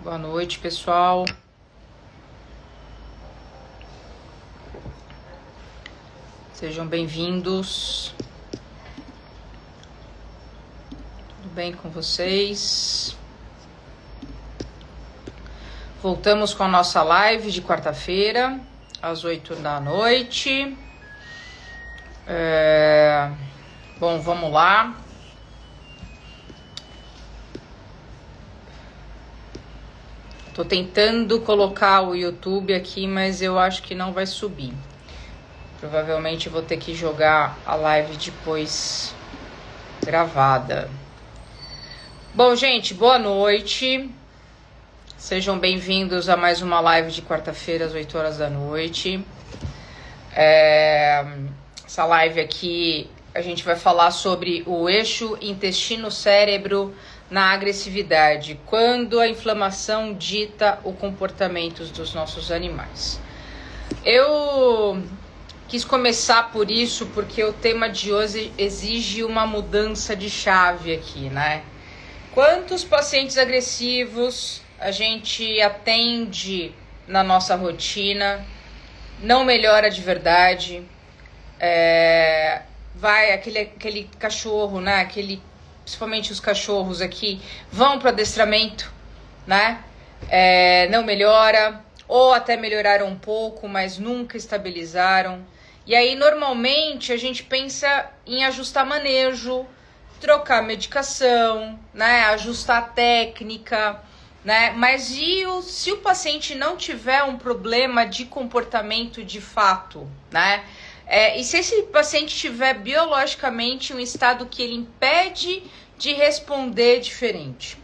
Boa noite, pessoal. Sejam bem-vindos. Tudo bem com vocês? Voltamos com a nossa live de quarta-feira, às 8 da noite. Bom, vamos lá. Tô tentando colocar o YouTube aqui, mas eu acho que não vai subir. Provavelmente vou ter que jogar a live depois gravada. Bom, gente, boa noite. Sejam bem-vindos a mais uma live de quarta-feira às 8 horas da noite. Essa live aqui a gente vai falar sobre o eixo intestino-cérebro na agressividade, quando a inflamação dita o comportamento dos nossos animais. Eu quis começar por isso porque o tema de hoje exige uma mudança de chave aqui, né? Quantos pacientes agressivos a gente atende na nossa rotina, não melhora de verdade, vai aquele cachorro, né? Principalmente os cachorros aqui, vão para o adestramento, né? Não melhora, ou até melhoraram um pouco, mas nunca estabilizaram. E aí, normalmente, a gente pensa em ajustar manejo, trocar medicação, né? Ajustar a técnica, né? Mas se o paciente não tiver um problema de comportamento de fato, né? E se esse paciente tiver biologicamente um estado que ele impede de responder diferente?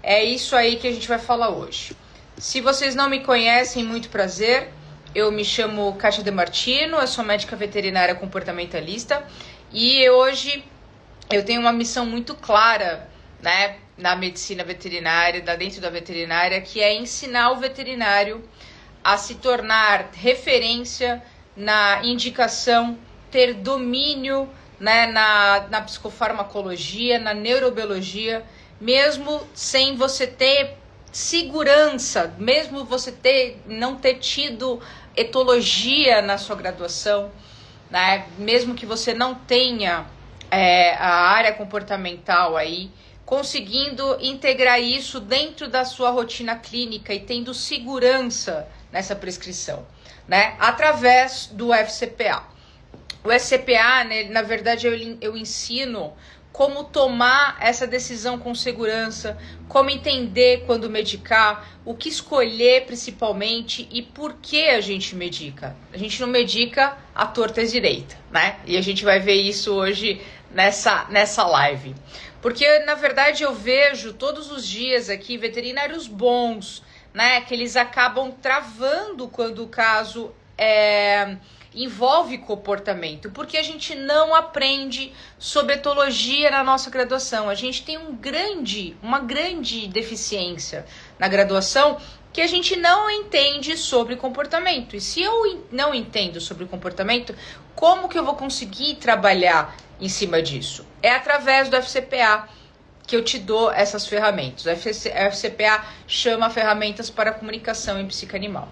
É isso aí que a gente vai falar hoje. Se vocês não me conhecem, muito prazer. Eu me chamo Kátia De Martino, eu sou médica veterinária comportamentalista e hoje eu tenho uma missão muito clara, né, na medicina veterinária, dentro da veterinária, que é ensinar o veterinário a se tornar referência na indicação, ter domínio, né, na psicofarmacologia, na neurobiologia, mesmo sem você ter segurança, mesmo você não ter tido etologia na sua graduação, né, mesmo que você não tenha a área comportamental aí, conseguindo integrar isso dentro da sua rotina clínica e tendo segurança nessa prescrição, né? Através do FCPA. O FCPA, né, na verdade, eu ensino como tomar essa decisão com segurança, como entender quando medicar, o que escolher principalmente e por que a gente medica. A gente não medica à torta e direita, né? E a gente vai ver isso hoje nessa live. Porque, na verdade, eu vejo todos os dias aqui veterinários bons, né, que eles acabam travando quando o caso envolve comportamento, porque a gente não aprende sobre etologia na nossa graduação. A gente tem uma grande deficiência na graduação que a gente não entende sobre comportamento. E se eu não entendo sobre comportamento, como que eu vou conseguir trabalhar em cima disso? É através do FCPA que eu te dou essas ferramentas. O FCPA chama Ferramentas para Comunicação em Psicoanimal.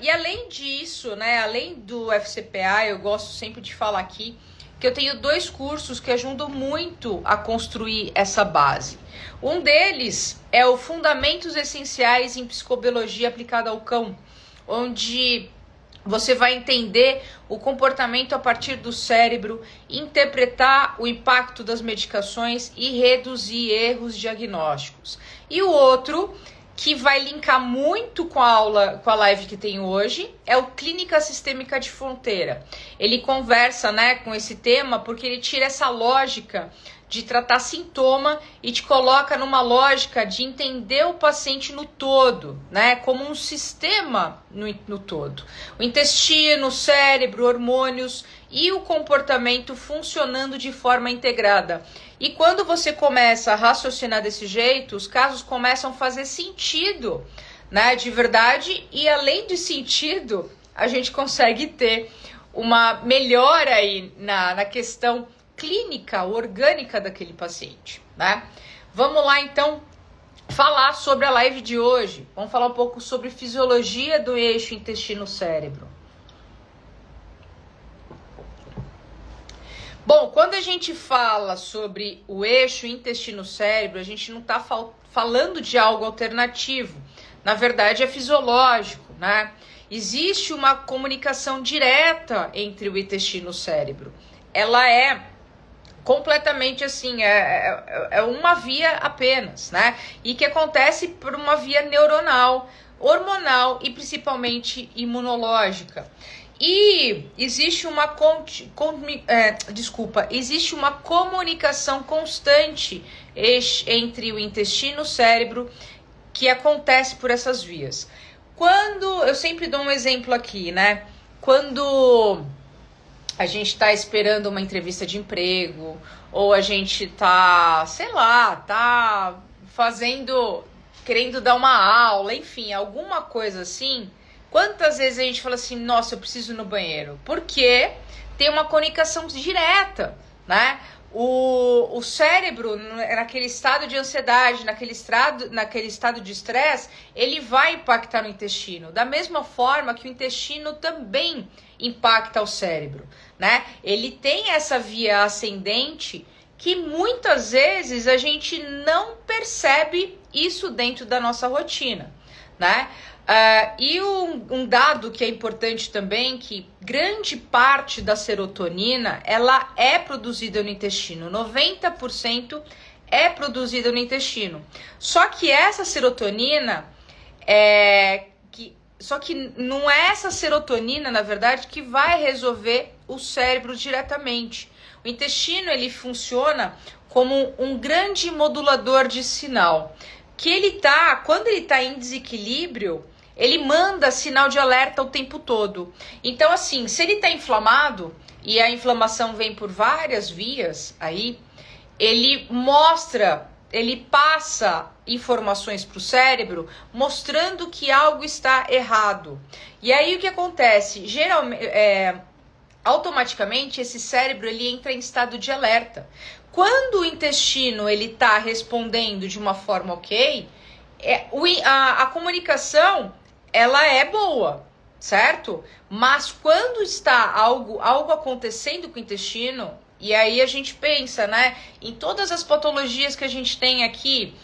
E além disso, né, além do FCPA, eu gosto sempre de falar aqui que eu tenho 2 cursos que ajudam muito a construir essa base. Um deles é o Fundamentos Essenciais em Psicobiologia Aplicada ao Cão, onde você vai entender o comportamento a partir do cérebro, interpretar o impacto das medicações e reduzir erros diagnósticos. E o outro, que vai linkar muito com a live que tem hoje, é o Clínica Sistêmica de Fronteira. Ele conversa, né, com esse tema porque ele tira essa lógica de tratar sintoma e te coloca numa lógica de entender o paciente no todo, né? Como um sistema no todo. O intestino, o cérebro, hormônios e o comportamento funcionando de forma integrada. E quando você começa a raciocinar desse jeito, os casos começam a fazer sentido, né? De verdade, e além de sentido, a gente consegue ter uma melhora aí na questão clínica, orgânica daquele paciente, né? Vamos lá, então, falar sobre a live de hoje. Vamos falar um pouco sobre fisiologia do eixo intestino-cérebro. Bom, quando a gente fala sobre o eixo intestino-cérebro, a gente não está falando de algo alternativo. Na verdade, é fisiológico, né? Existe uma comunicação direta entre o intestino e o cérebro. Ela é completamente assim, é uma via apenas, né? E que acontece por uma via neuronal, hormonal e principalmente imunológica. E existe existe uma comunicação constante entre o intestino e o cérebro que acontece por essas vias. Eu sempre dou um exemplo aqui, né? Quando a gente está esperando uma entrevista de emprego, ou a gente tá, sei lá, tá querendo dar uma aula, enfim, alguma coisa assim. Quantas vezes a gente fala assim, nossa, eu preciso ir no banheiro? Porque tem uma comunicação direta, né? O cérebro, naquele estado de ansiedade, naquele estado de estresse, ele vai impactar no intestino. Da mesma forma que o intestino também impacta o cérebro, né? Ele tem essa via ascendente que muitas vezes a gente não percebe isso dentro da nossa rotina, né? E um dado que é importante também, que grande parte da serotonina, ela é produzida no intestino, 90% é produzida no intestino. Só que essa serotonina, só que não é essa serotonina, na verdade, que vai resolver o cérebro diretamente. O intestino, ele funciona como um grande modulador de sinal, que quando ele tá em desequilíbrio, ele manda sinal de alerta o tempo todo. Então, assim, se ele tá inflamado, e a inflamação vem por várias vias aí, ele passa informações para o cérebro mostrando que algo está errado. E aí o que acontece? Geralmente, automaticamente esse cérebro ele entra em estado de alerta. Quando o intestino ele está respondendo de uma forma ok, a comunicação ela é boa, certo? Mas quando está algo acontecendo com o intestino, e aí a gente pensa, né, em todas as patologias que a gente tem aqui,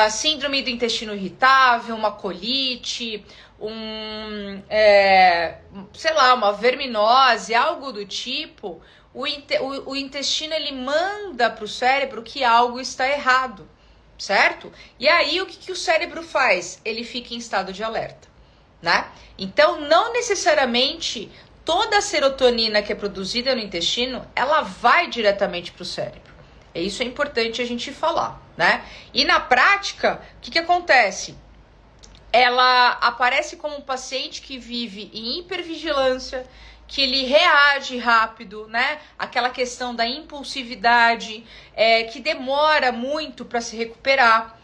síndrome do intestino irritável, uma colite, sei lá, uma verminose, algo do tipo, o intestino ele manda para o cérebro que algo está errado, certo? E aí o que o cérebro faz? Ele fica em estado de alerta, né? Então, não necessariamente toda a serotonina que é produzida no intestino, ela vai diretamente para o cérebro. Isso é importante a gente falar, né? E na prática, o que acontece? Ela aparece como um paciente que vive em hipervigilância, que ele reage rápido, né? Aquela questão da impulsividade, que demora muito para se recuperar,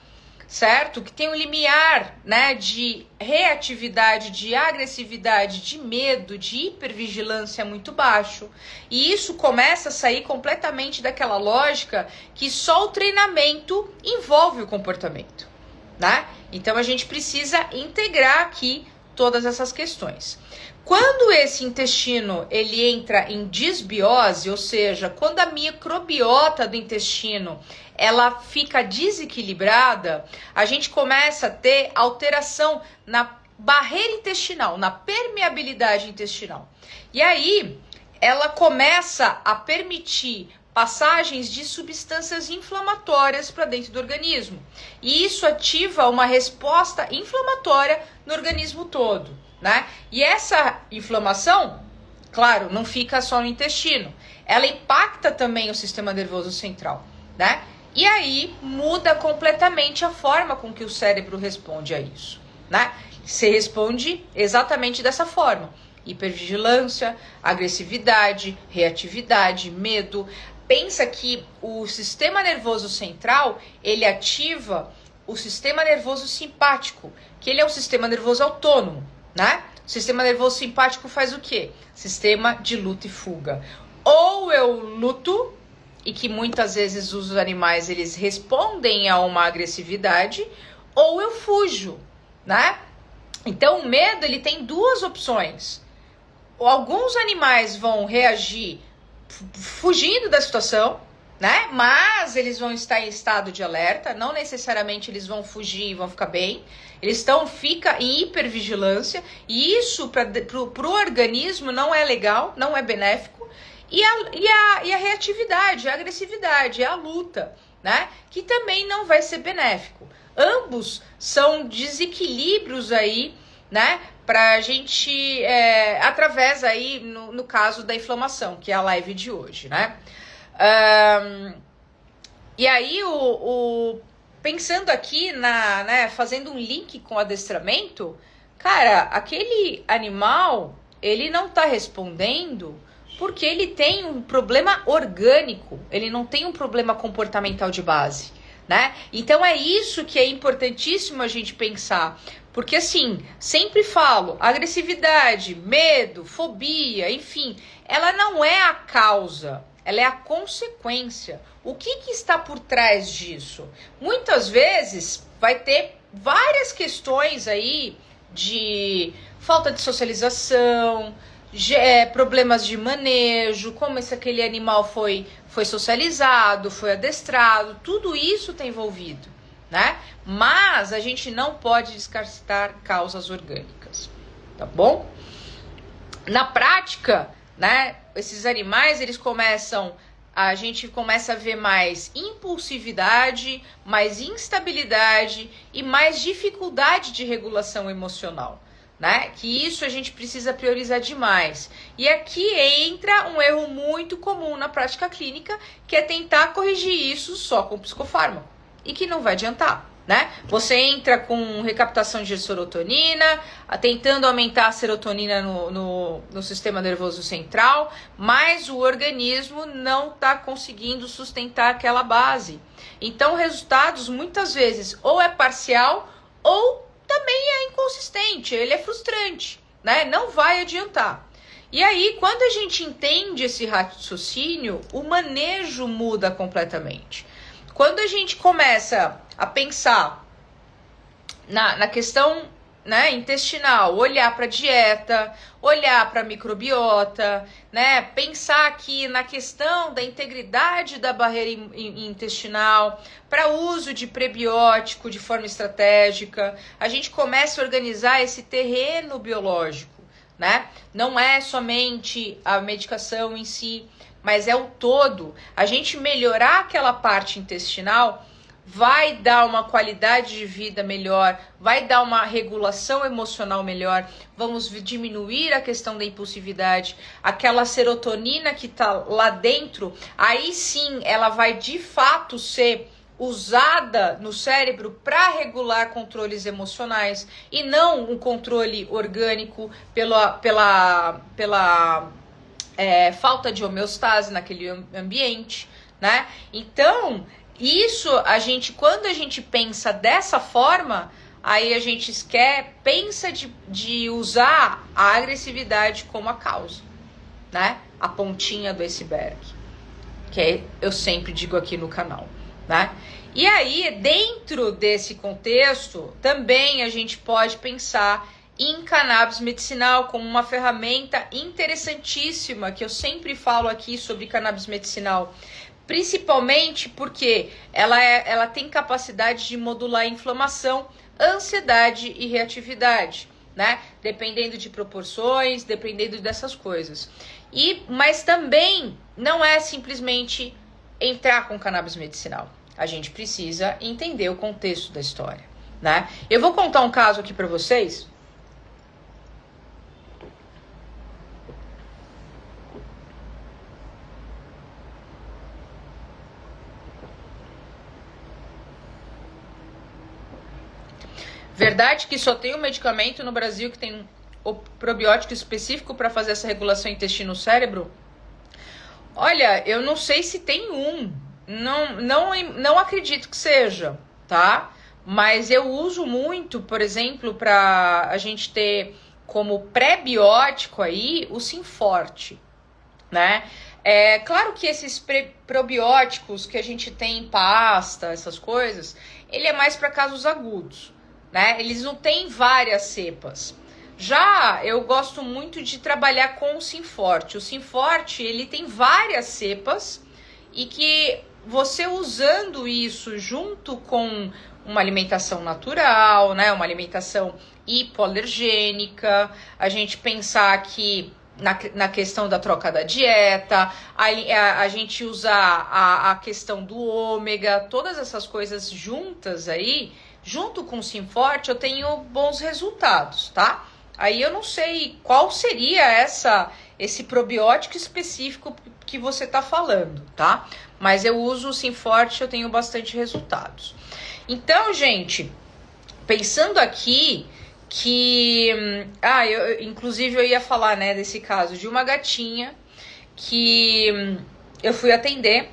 certo? Que tem um limiar, né, de reatividade, de agressividade, de medo, de hipervigilância muito baixo. E isso começa a sair completamente daquela lógica que só o treinamento envolve o comportamento, né? Então a gente precisa integrar aqui todas essas questões. Quando esse intestino ele entra em disbiose, ou seja, quando a microbiota do intestino ela fica desequilibrada, a gente começa a ter alteração na barreira intestinal, na permeabilidade intestinal. E aí ela começa a permitir passagens de substâncias inflamatórias para dentro do organismo. E isso ativa uma resposta inflamatória no organismo todo, né? E essa inflamação, claro, não fica só no intestino. Ela impacta também o sistema nervoso central, né? E aí muda completamente a forma com que o cérebro responde a isso, né? Se responde exatamente dessa forma: hipervigilância, agressividade, reatividade, medo. Pensa que o sistema nervoso central, ele ativa o sistema nervoso simpático, que ele é um sistema nervoso autônomo, né? O sistema nervoso simpático faz o quê? Sistema de luta e fuga. Ou eu luto, e que muitas vezes os animais eles respondem a uma agressividade, ou eu fujo, né? Então o medo ele tem duas opções. Alguns animais vão reagir fugindo da situação, né? Mas eles vão estar em estado de alerta, não necessariamente eles vão fugir e vão ficar bem. Eles fica em hipervigilância, e isso pro organismo não é legal, não é benéfico. E a reatividade, a agressividade, a luta, né? Que também não vai ser benéfico. Ambos são desequilíbrios aí, né? Pra gente, através aí, no caso da inflamação, que é a live de hoje, né? E aí, pensando aqui, né, fazendo um link com o adestramento, cara, aquele animal, ele não tá respondendo porque ele tem um problema orgânico, ele não tem um problema comportamental de base, né? Então é isso que é importantíssimo a gente pensar, porque assim, sempre falo, agressividade, medo, fobia, enfim, ela não é a causa, ela é a consequência. O que está por trás disso? Muitas vezes vai ter várias questões aí de falta de socialização, problemas de manejo, como aquele animal foi socializado, foi adestrado, tudo isso está envolvido, né? Mas a gente não pode descartar causas orgânicas, tá bom? Na prática, né, esses animais, a gente começa a ver mais impulsividade, mais instabilidade e mais dificuldade de regulação emocional, né? Que isso a gente precisa priorizar demais. E aqui entra um erro muito comum na prática clínica, que é tentar corrigir isso só com psicofármaco, e que não vai adiantar, né? Você entra com recaptação de serotonina, tentando aumentar a serotonina no sistema nervoso central, mas o organismo não está conseguindo sustentar aquela base. Então, resultados muitas vezes ou é parcial ou também é inconsistente, ele é frustrante, né? Não vai adiantar. E aí, quando a gente entende esse raciocínio, o manejo muda completamente. Quando a gente começa a pensar na questão, né, intestinal, olhar para a dieta, olhar para a microbiota, né, pensar aqui na questão da integridade da barreira intestinal, para uso de prebiótico de forma estratégica, a gente começa a organizar esse terreno biológico, né? Não é somente a medicação em si, mas é o todo. A gente melhorar aquela parte intestinal vai dar uma qualidade de vida melhor, vai dar uma regulação emocional melhor, vamos diminuir a questão da impulsividade, aquela serotonina que tá lá dentro, aí sim ela vai de fato ser usada no cérebro para regular controles emocionais e não um controle orgânico pela falta de homeostase naquele ambiente, né? Então, quando a gente pensa dessa forma, aí a gente pensa de usar a agressividade como a causa, né? A pontinha do iceberg, que eu sempre digo aqui no canal, né? E aí, dentro desse contexto, também a gente pode pensar em cannabis medicinal como uma ferramenta interessantíssima, que eu sempre falo aqui sobre cannabis medicinal, principalmente porque ela tem capacidade de modular a inflamação, ansiedade e reatividade, né? Dependendo de proporções, dependendo dessas coisas. Mas também não é simplesmente entrar com cannabis medicinal. A gente precisa entender o contexto da história, né? Eu vou contar um caso aqui para vocês. Verdade que só tem um medicamento no Brasil que tem o probiótico específico para fazer essa regulação intestino-cérebro? Olha, eu não sei se tem um. Não acredito que seja, tá? Mas eu uso muito, por exemplo, para a gente ter como pré-biótico aí o Sinforte, né? É claro que esses probióticos que a gente tem em pasta, essas coisas, ele é mais para casos agudos, né? Eles não têm várias cepas. Já eu gosto muito de trabalhar com o Simforte. O Simforte, ele tem várias cepas e que você usando isso junto com uma alimentação natural, né? Uma alimentação hipoalergênica, a gente pensar que na questão da troca da dieta, a gente usar a questão do ômega, todas essas coisas juntas aí, junto com o Simforte, eu tenho bons resultados, tá? Aí eu não sei qual seria esse probiótico específico que você tá falando, tá? Mas eu uso o Simforte, eu tenho bastante resultados. Então, gente, pensando aqui que... inclusive eu ia falar, né, desse caso de uma gatinha que eu fui atender.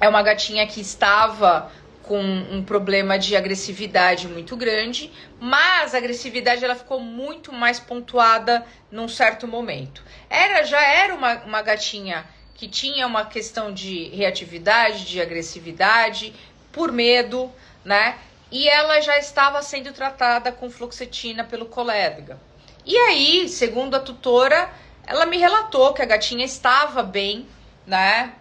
É uma gatinha que estava com um problema de agressividade muito grande, mas a agressividade ela ficou muito mais pontuada num certo momento. Já era uma gatinha que tinha uma questão de reatividade, de agressividade, por medo, né? E ela já estava sendo tratada com fluoxetina pelo colega. E aí, segundo a tutora, ela me relatou que a gatinha estava bem, né?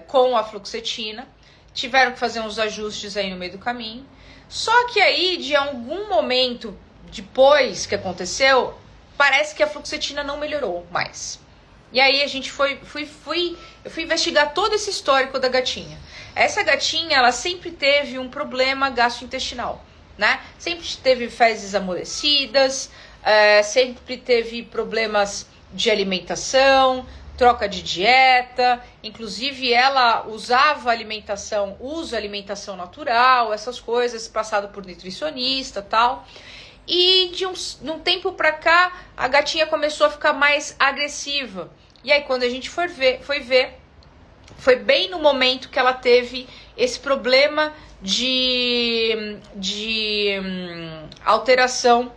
Com a fluoxetina. Tiveram que fazer uns ajustes aí no meio do caminho. Só que aí, de algum momento depois que aconteceu, parece que a fluoxetina não melhorou mais. E aí a gente eu fui investigar todo esse histórico da gatinha. Essa gatinha, ela sempre teve um problema gastrointestinal, né? Sempre teve fezes amolecidas, sempre teve problemas de alimentação, troca de dieta, inclusive ela usa alimentação natural, essas coisas, passado por nutricionista e tal. E de um tempo pra cá, a gatinha começou a ficar mais agressiva. E aí, quando a gente foi ver, foi bem no momento que ela teve esse problema de alteração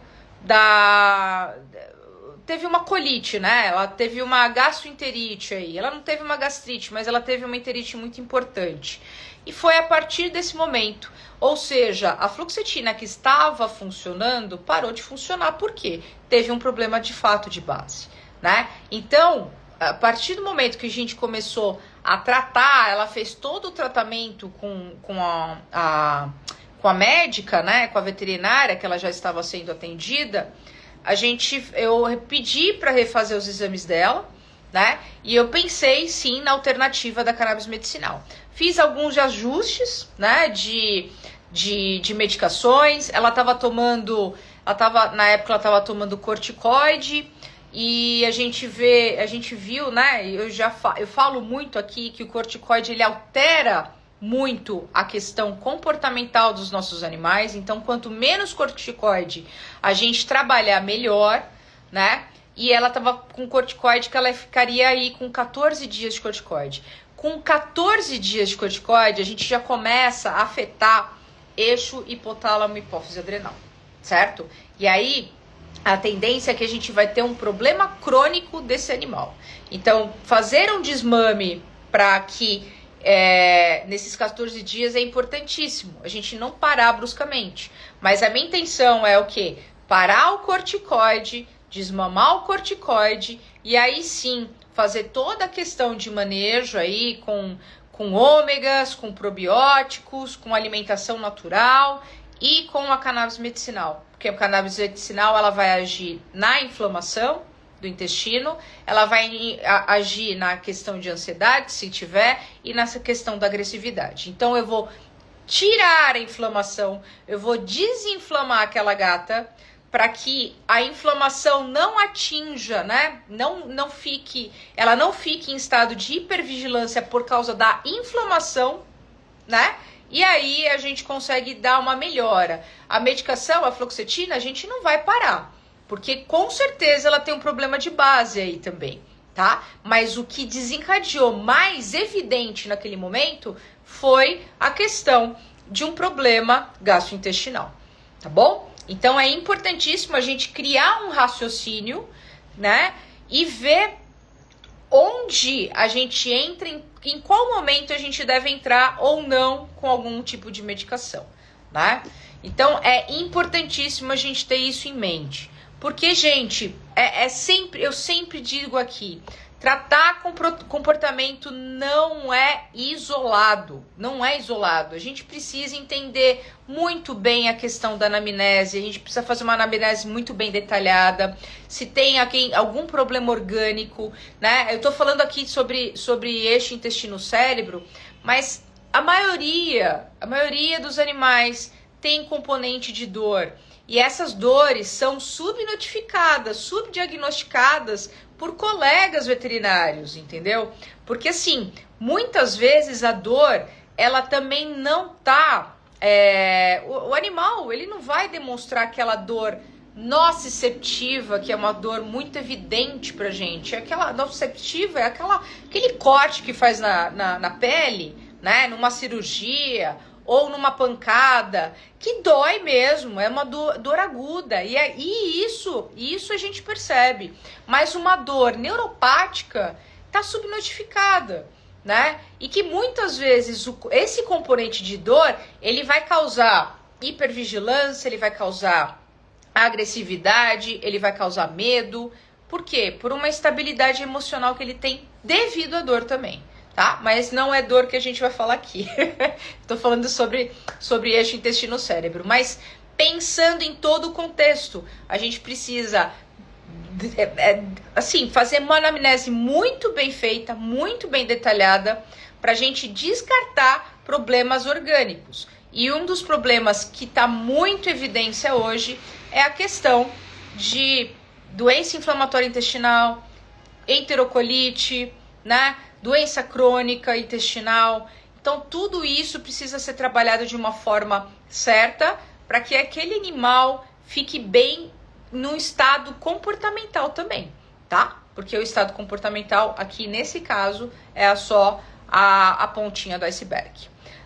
teve uma colite, né? Ela teve uma gastroenterite aí. Ela não teve uma gastrite, mas ela teve uma enterite muito importante. E foi a partir desse momento. Ou seja, a fluoxetina que estava funcionando parou de funcionar. Por quê? Teve um problema de fato de base, né? Então, a partir do momento que a gente começou a tratar, ela fez todo o tratamento com a médica, né? Com a veterinária, que ela já estava sendo atendida. Eu pedi para refazer os exames dela, né? E eu pensei sim na alternativa da cannabis medicinal. Fiz alguns ajustes, né? De medicações. Na época ela estava tomando corticoide. E a gente viu, né? Eu falo muito aqui que o corticoide ele altera muito a questão comportamental dos nossos animais. Então, quanto menos corticoide a gente trabalhar, melhor, né? E ela tava com corticoide que ela ficaria aí com 14 dias de corticoide. Com 14 dias de corticoide, a gente já começa a afetar eixo hipotálamo e hipófise adrenal, certo? E aí, a tendência é que a gente vai ter um problema crônico desse animal. Então, fazer um desmame para que nesses 14 dias é importantíssimo. A gente não parar bruscamente. Mas a minha intenção é o quê? Parar o corticoide, desmamar o corticoide e aí sim fazer toda a questão de manejo aí com ômegas, com probióticos, com alimentação natural e com a cannabis medicinal. Porque a cannabis medicinal ela vai agir na inflamação do intestino, ela vai agir na questão de ansiedade, se tiver, e nessa questão da agressividade. Então, eu vou tirar a inflamação, eu vou desinflamar aquela gata para que a inflamação não atinja, né? Ela não fique em estado de hipervigilância por causa da inflamação, né? E aí a gente consegue dar uma melhora. A medicação, a fluoxetina, a gente não vai parar. Porque com certeza ela tem um problema de base aí também, tá? Mas o que desencadeou mais evidente naquele momento foi a questão de um problema gastrointestinal, tá bom? Então é importantíssimo a gente criar um raciocínio, né? E ver onde a gente entra, em qual momento a gente deve entrar ou não com algum tipo de medicação, né? Então, é importantíssimo a gente ter isso em mente. Porque, gente, eu sempre digo aqui, tratar comportamento não é isolado, não é isolado. A gente precisa entender muito bem a questão da anamnese, a gente precisa fazer uma anamnese muito bem detalhada, se tem algum problema orgânico, né? Eu tô falando aqui sobre eixo intestino-cérebro, mas a maioria dos animais tem componente de dor. E essas dores são subnotificadas, subdiagnosticadas por colegas veterinários, entendeu? Porque assim, muitas vezes a dor, ela também não tá... o animal, ele não vai demonstrar aquela dor nociceptiva, que é uma dor muito evidente pra gente. Aquela nociceptiva é aquele corte que faz na pele, né? Numa cirurgia ou numa pancada, que dói mesmo, é uma dor aguda, e isso a gente percebe, mas uma dor neuropática está subnotificada, né? E que muitas vezes esse componente de dor, ele vai causar hipervigilância, ele vai causar agressividade, ele vai causar medo. Por quê? Por uma instabilidade emocional que ele tem devido à dor também. Tá? Mas não é dor que a gente vai falar aqui. Tô falando sobre eixo intestino-cérebro. Mas pensando em todo o contexto, a gente precisa assim, fazer uma anamnese muito bem feita, muito bem detalhada, para a gente descartar problemas orgânicos. E um dos problemas que está muito em evidência hoje é a questão de doença inflamatória intestinal, enterocolite, né? Doença crônica intestinal. Então, tudo isso precisa ser trabalhado de uma forma certa para que aquele animal fique bem no estado comportamental também, tá? Porque o estado comportamental, aqui nesse caso, é só a pontinha do iceberg.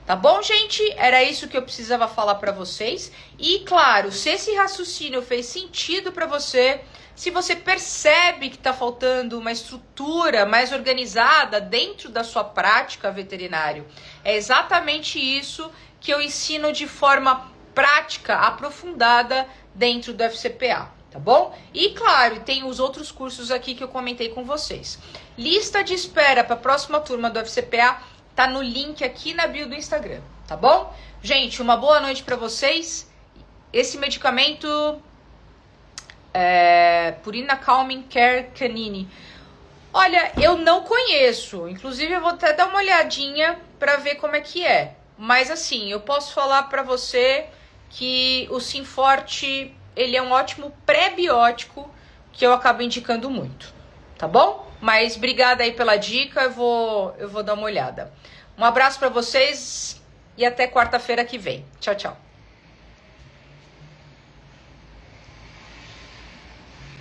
Tá bom, gente? Era isso que eu precisava falar para vocês. E, claro, se esse raciocínio fez sentido para você, se você percebe que está faltando uma estrutura mais organizada dentro da sua prática veterinária, é exatamente isso que eu ensino de forma prática, aprofundada dentro do FCPA, tá bom? E claro, tem os outros cursos aqui que eu comentei com vocês. Lista de espera para a próxima turma do FCPA tá no link aqui na bio do Instagram, tá bom? Gente, uma boa noite para vocês. Esse medicamento... Purina Calming Care Canine. Olha, eu não conheço. Inclusive, eu vou até dar uma olhadinha para ver como é que é. Mas assim, eu posso falar para você que o Synforte, ele é um ótimo pré-biótico que eu acabo indicando muito. Tá bom? Mas obrigada aí pela dica, eu vou dar uma olhada. Um abraço para vocês e até quarta-feira que vem. Tchau, tchau.